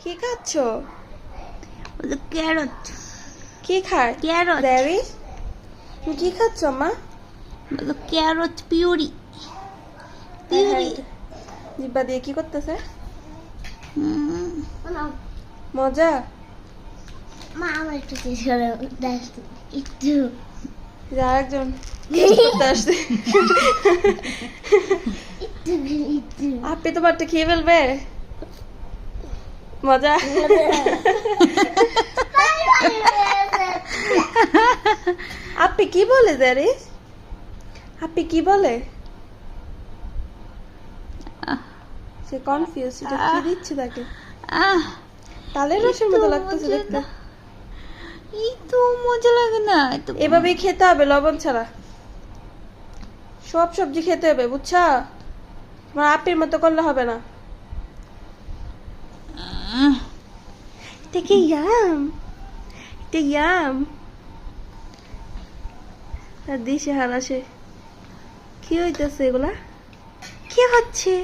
কি খাচ্ছ? ক্যারট। কি খায়? ক্যারট। ড্যারি তুমি কি খাচ্ছ মা? Carrot puree. পিউরি। জিব্বা দিয়ে কি করতেছে? মজা। মা আমার একটু একটু আরেকজন করতে আসছে। আপনি তোমারটা খেয়ে ফেলবে? মজা। আপনি কি বলে দারি? আপনি কি বলে? সে কনফিউজ, এটা কি দিচ্ছে তাকে? তালের রসের মতো লাগতেছে দেখতে। এই তো মজা লাগে না। এভাবেই খেতে হবে লবণ ছাড়া। সব সবজি খেতে হবে বুঝছা? তোমার আপির মতো করলে হবে না। এটা কি ইয়াম? এটা ইয়াম। আর দিশে হারাসে কি হইতেছে এগুলা? কি হচ্ছে?